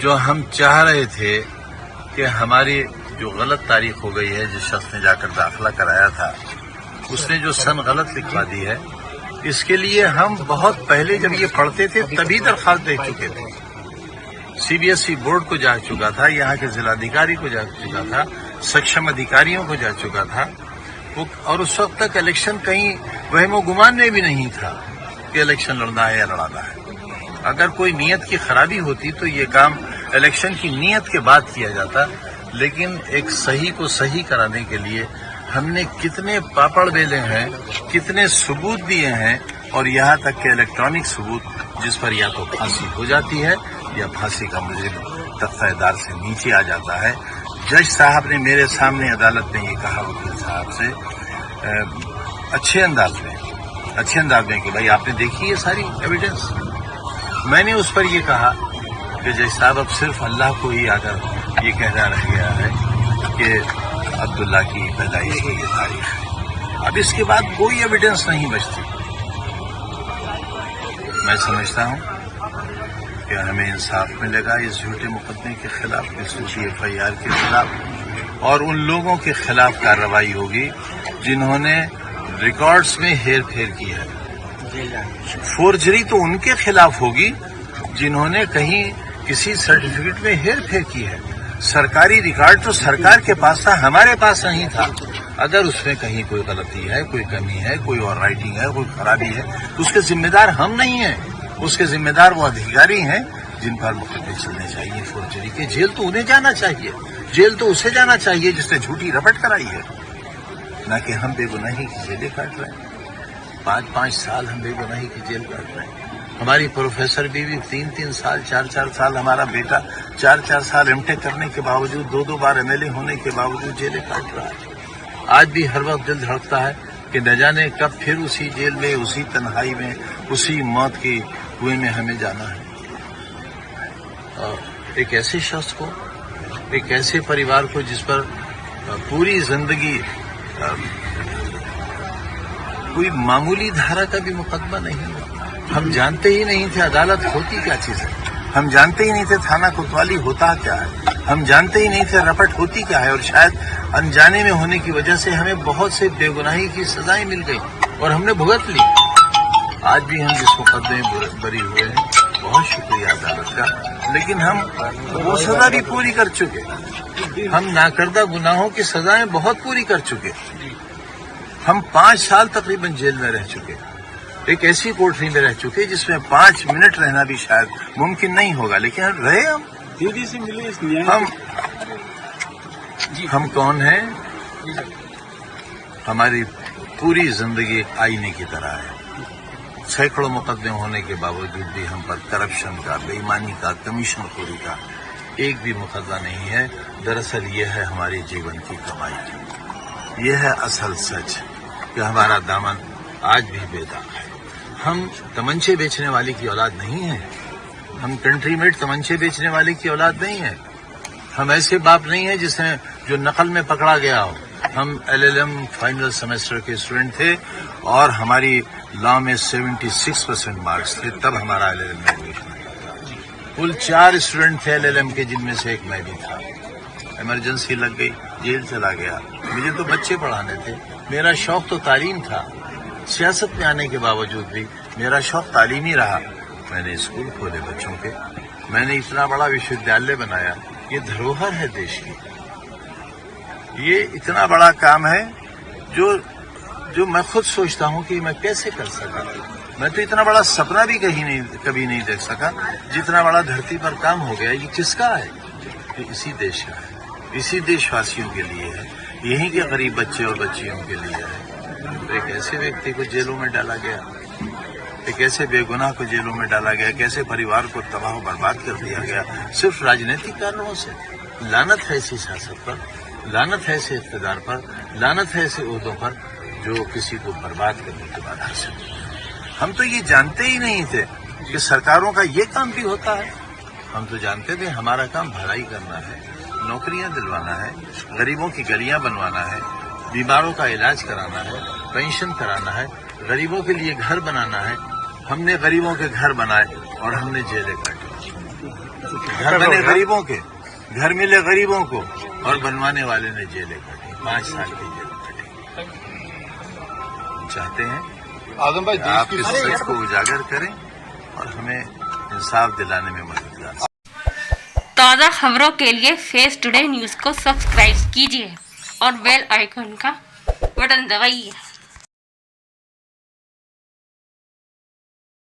جو ہم چاہ رہے تھے کہ ہماری جو غلط تاریخ ہو گئی ہے، جس شخص نے جا کر داخلہ کرایا تھا اس نے جو سن غلط لکھوا دی ہے، اس کے لیے ہم بہت پہلے جب یہ پڑھتے تھے تبھی درخواست دے چکے تھے. CBSE بورڈ کو جا چکا تھا، یہاں کے ضلع ادھیکاری کو جا چکا تھا، سکشم ادھیکاریوں کو جا چکا تھا، اور اس وقت تک الیکشن کہیں وہم و گمان میں بھی نہیں تھا کہ الیکشن لڑنا ہے یا لڑانا ہے. اگر کوئی نیت کی خرابی ہوتی تو یہ کام الیکشن کی نیت کے بعد کیا جاتا، لیکن ایک صحیح کو صحیح کرانے کے لیے ہم نے کتنے پاپڑ بیلے ہیں، کتنے ثبوت دیے ہیں، اور یہاں تک کہ الیکٹرانک ثبوت جس پر یا تو پھانسی ہو جاتی ہے یا پھانسی کا مجرم تختہ دار سے نیچے آ جاتا ہے. جج صاحب نے میرے سامنے عدالت میں یہ کہا وکیل صاحب سے اچھے انداز میں کہ بھائی آپ نے دیکھی یہ ساری ایویڈنس. میں نے اس پر یہ کہا کہ جج صاحب اب صرف اللہ کو ہی آ کر یہ کہنا رہ گیا ہے کہ عبداللہ کی پیدائش کی یہ تاریخ ہے، اب اس کے بعد کوئی ایویڈنس نہیں بچتی. میں سمجھتا ہوں کہ ہمیں انصاف ملے گا اس جھوٹے مقدمے کے خلاف، اس جھوٹی FIR کے خلاف، اور ان لوگوں کے خلاف کارروائی ہوگی جنہوں نے ریکارڈز میں ہیر پھیر کی ہے. فورجری تو ان کے خلاف ہوگی جنہوں نے کہیں کسی سرٹیفکیٹ میں ہیر پھیر کی ہے. سرکاری ریکارڈ تو سرکار کے پاس تھا، ہمارے پاس نہیں تھا. اگر اس میں کہیں کوئی غلطی ہے، کوئی کمی ہے، کوئی اور رائٹنگ ہے، کوئی خرابی ہے تو اس کے ذمہ دار ہم نہیں ہیں، اس کے ذمہ دار وہ ادھیکاری ہیں جن پر مقدمے چلنے چاہیے فورجری کے. جیل تو انہیں جانا چاہیے، جیل تو اسے جانا چاہیے جس نے جھوٹی رپٹ کرائی ہے، نہ کہ ہم بے گناہی کی جیلیں کاٹ رہے ہیں. 5 سال ہم بے گناہی کی جیل کاٹ رہے ہیں. ہماری پروفیسر بیوی 3 سال 4 سال، ہمارا بیٹا 4 سال M.Tech کرنے کے باوجود 2 بار MLA ہونے کے باوجود جیلیں کاٹ رہا ہے. آج بھی ہر وقت دل دھڑکتا ہے کہ نہ جانے کب پھر اسی جیل میں، اسی تنہائی میں، اسی موت کے کنویں میں ہمیں جانا ہے. ایک ایسے شخص کو، ایک ایسے پریوار کو جس پر پوری زندگی کوئی معمولی دھارا کا بھی مقدمہ نہیں ہوا. ہم جانتے ہی نہیں تھے عدالت ہوتی کیا چیز ہے، ہم جانتے ہی نہیں تھے تھانہ کوتوالی ہوتا کیا ہے، ہم جانتے ہی نہیں تھے رپٹ ہوتی کیا ہے، اور شاید انجانے میں ہونے کی وجہ سے ہمیں بہت سے بے گناہی کی سزائیں مل گئی اور ہم نے بھگت لی. آج بھی ہم جس مقدمے میں بری ہوئے ہیں، بہت شکریہ عدالت کا، لیکن ہم وہ سزا بھی پوری کر چکے. ہم ناکردہ گناہوں کی سزائیں بہت پوری کر چکے. ہم 5 سال تقریباً جیل میں رہ چکے، ایک ایسی کوٹری میں رہ چکے جس میں 5 منٹ رہنا بھی شاید ممکن نہیں ہوگا، لیکن رہے ہم. دیدی سے ملے ہم کون ہیں؟ ہماری پوری زندگی آئینے کی طرح ہے. سینکڑوں مقدمے ہونے کے باوجود بھی ہم پر کرپشن کا، بے ایمانی کا، کمیشن خوری کا ایک بھی مقدمہ نہیں ہے. دراصل یہ ہے ہماری جیون کی کمائی. یہ ہے اصل سچ کہ ہمارا دامن آج بھی بے داغ ہے. ہم تمنچے بیچنے والے کی اولاد نہیں ہیں، ہم کنٹری میڈ تمنچے بیچنے والے کی اولاد نہیں ہیں. ہم ایسے باپ نہیں ہیں جو نقل میں پکڑا گیا ہو. ہم LLM فائنل سیمسٹر کے اسٹوڈنٹ تھے اور ہماری لا میں 76% مارکس تھے، تب ہمارا LLM میں ایڈمیشن ہوا. کل 4 اسٹوڈنٹ تھے LLM کے، جن میں سے ایک میں بھی تھا. ایمرجنسی لگ گئی، جیل چلا گیا. مجھے تو بچے پڑھانے تھے، میرا شوق تو تعلیم تھا. سیاست میں آنے کے باوجود بھی میرا شوق تعلیمی رہا. میں نے اسکول کھولے بچوں کے، میں نے اتنا بڑا وشودیالیہ بنایا. یہ دھروہر ہے دیش کی. یہ اتنا بڑا کام ہے جو میں خود سوچتا ہوں کہ میں کیسے کر سکا. میں تو اتنا بڑا سپنا بھی کبھی نہیں دیکھ سکا جتنا بڑا دھرتی پر کام ہو گیا. یہ کس کا ہے؟ یہ اسی دیش کا ہے، اسی دیش واسیوں کے لیے ہے، یہیں کے غریب بچے اور بچیوں کے لیے ہے. ایک ایسے ویکتی کو جیلوں میں ڈالا گیا، ایک ایسے بے گناہ کو جیلوں میں ڈالا گیا، ایک ایسے پریوار کو تباہ و برباد کر دیا گیا صرف راجنیتک کارنوں سے. لعنت ہے ایسی سیاست پر، لعنت ہے ایسے اقتدار پر، لعنت ہے ایسے عہدوں پر جو کسی کو برباد کرنے کے بعد حاصل. ہم تو یہ جانتے ہی نہیں تھے کہ سرکاروں کا یہ کام بھی ہوتا ہے. ہم تو جانتے تھے ہمارا کام بھلائی کرنا ہے، نوکریاں دلوانا ہے، غریبوں کی گلیاں بنوانا ہے، بیماروں کا علاج کرانا ہے، پینشن کرانا ہے، غریبوں کے لیے گھر بنانا ہے. ہم نے غریبوں کے گھر بنائے اور ہم نے جیلیں کاٹی. گھر بنے غریبوں کے، گھر ملے غریبوں کو، اور بنوانے والے نے جیلیں کاٹی، 5 سال کی جیل کاٹی۔ ہم چاہتے ہیں اعظم بھائی کہ آپ اس سچ کو اجاگر کریں اور ہمیں انصاف دلانے میں مددگار۔ تازہ خبروں کے لیے فیس ٹوڈے نیوز کو سبسکرائب کیجیے اور بیل آئیکن کا بٹن دبائیے۔